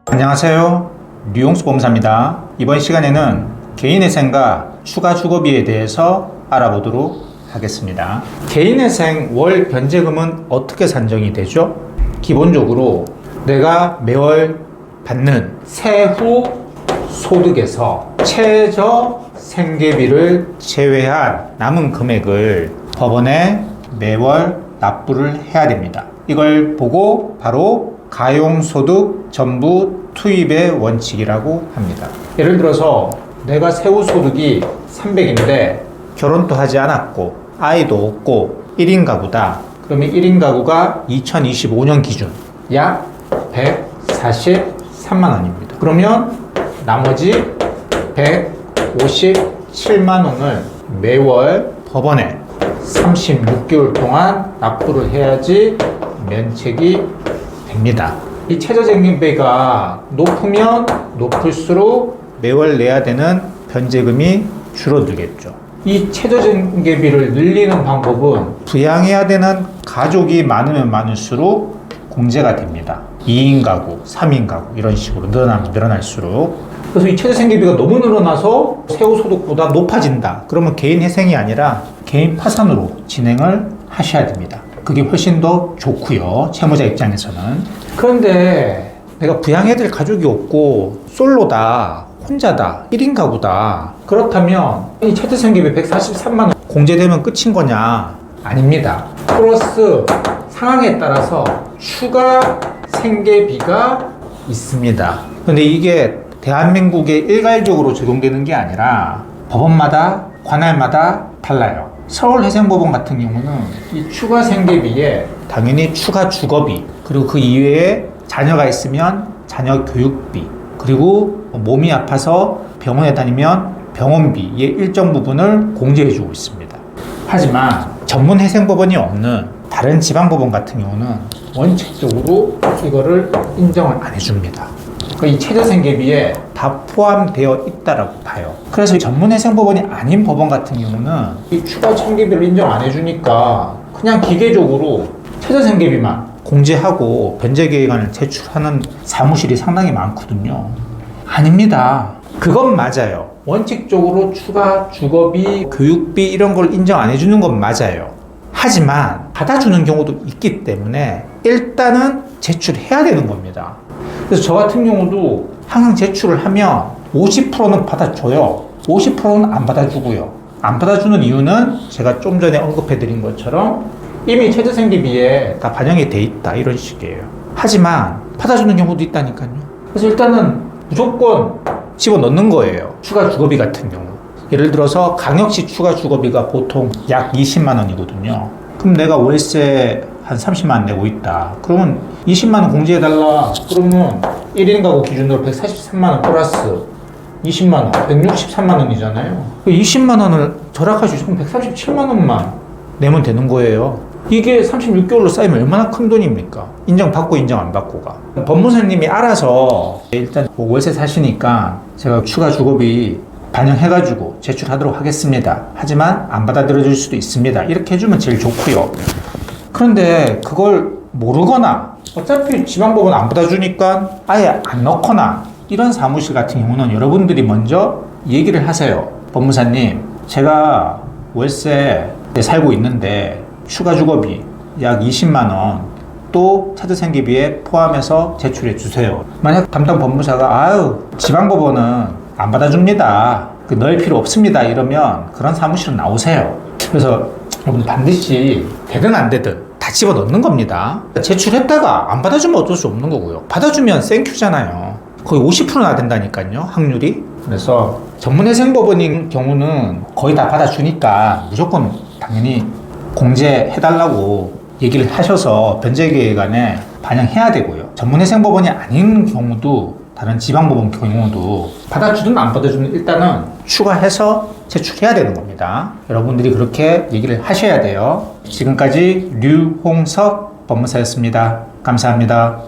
안녕하세요. 류용수 법무사입니다. 이번 시간에는 개인회생과 추가 주거비에 대해서 알아보도록 하겠습니다. 개인회생 월 변제금은 어떻게 산정이 되죠? 기본적으로 내가 매월 받는 세후 소득에서 최저 생계비를 제외한 남은 금액을 법원에 매월 납부를 해야 됩니다. 이걸 보고 바로 가용소득 전부 투입의 원칙이라고 합니다. 예를 들어서 내가 세후 소득이 300인데 결혼도 하지 않았고 아이도 없고 1인 가구다. 그러면 1인 가구가 2025년 기준 약 143만 원입니다. 그러면 나머지 157만 원을 매월 법원에 36개월 동안 납부를 해야지 면책이 됩니다. 이 최저생계비가 높으면 높을수록 매월 내야 되는 변제금이 줄어들겠죠. 이 최저생계비를 늘리는 방법은 부양해야 되는 가족이 많으면 많을수록 공제가 됩니다. 2인 가구, 3인 가구 이런 식으로 늘어나면 늘어날수록. 그래서 이 최저생계비가 너무 늘어나서 세후소득보다 높아진다. 그러면 개인회생이 아니라 개인 파산으로 진행을 하셔야 됩니다. 그게 훨씬 더 좋고요. 채무자 입장에서는. 그런데 내가 부양해야 될 가족이 없고 솔로다, 혼자다, 1인 가구다. 그렇다면 이 최저생계비 143만 원 공제되면 끝인 거냐? 아닙니다. 플러스 상황에 따라서 추가 생계비가 있습니다. 근데 이게 대한민국에 일괄적으로 적용되는 게 아니라 법원마다 관할마다 달라요. 서울회생법원 같은 경우는 이 추가 생계비에 당연히 추가 주거비, 그리고 그 이외에 자녀가 있으면 자녀 교육비, 그리고 몸이 아파서 병원에 다니면 병원비의 일정 부분을 공제해주고 있습니다. 하지만 전문회생법원이 없는 다른 지방법원 같은 경우는 원칙적으로 이거를 인정을 안 해줍니다. 이 최저생계비에 다 포함되어 있다라고 봐요. 그래서 전문회생법원이 아닌 법원 같은 경우는 이 추가 생계비를 인정 안 해주니까 그냥 기계적으로 최저생계비만 공제하고 변제계획안을 제출하는 사무실이 상당히 많거든요. 아닙니다. 그건 맞아요. 원칙적으로 추가 주거비, 교육비 이런 걸 인정 안 해주는 건 맞아요. 하지만 받아주는 경우도 있기 때문에 일단은 제출해야 되는 겁니다. 그래서 저 같은 경우도 항상 제출을 하면 50%는 받아줘요. 50%는 안 받아주고요. 안 받아주는 이유는 제가 좀 전에 언급해 드린 것처럼 이미 최저생계비에 다 반영이 돼 있다 이런 식이에요. 하지만 받아주는 경우도 있다니까요. 그래서 일단은 무조건 집어넣는 거예요. 추가 주거비 같은 경우. 예를 들어서 강역시 추가 주거비가 보통 약 20만 원이거든요. 그럼 내가 월세 한 30만 원 내고 있다. 그러면 20만 원 공제해달라. 그러면 1인 가구 기준으로 143만 원 플러스 20만 원, 163만 원이잖아요. 20만 원을 절약할 수 있으면 137만 원만 내면 되는 거예요. 이게 36개월로 쌓이면 얼마나 큰 돈입니까? 인정받고 인정 안 받고가. 법무사님이 알아서 일단 월세 사시니까 제가 추가 주거비 반영해가지고 제출하도록 하겠습니다. 하지만 안 받아들여질 수도 있습니다. 이렇게 해주면 제일 좋고요. 그런데 그걸 모르거나 어차피 지방법원 안 받아주니까 아예 안 넣거나 이런 사무실 같은 경우는 여러분들이 먼저 얘기를 하세요. 법무사님, 제가 월세에 살고 있는데 추가 주거비 약 20만 원 또 최저생계비에 포함해서 제출해 주세요. 만약 담당 법무사가 아유 지방법원은 안 받아줍니다. 넣을 필요 없습니다. 이러면 그런 사무실은 나오세요. 그래서 여러분 반드시 되든 안 되든 다 집어 넣는 겁니다. 제출했다가 안 받아주면 어쩔 수 없는 거고요. 받아주면 생큐잖아요. 거의 50%나 된다니까요. 확률이. 그래서 전문회생법원인 경우는 거의 다 받아주니까 무조건 당연히 공제해달라고 얘기를 하셔서 변제계획안에 반영해야 되고요. 전문회생법원이 아닌 경우도 다른 지방법원 경우도 받아주든 안 받아주든 일단은 추가해서 제출해야 되는 겁니다. 여러분들이 그렇게 얘기를 하셔야 돼요. 지금까지 류홍석 법무사였습니다. 감사합니다.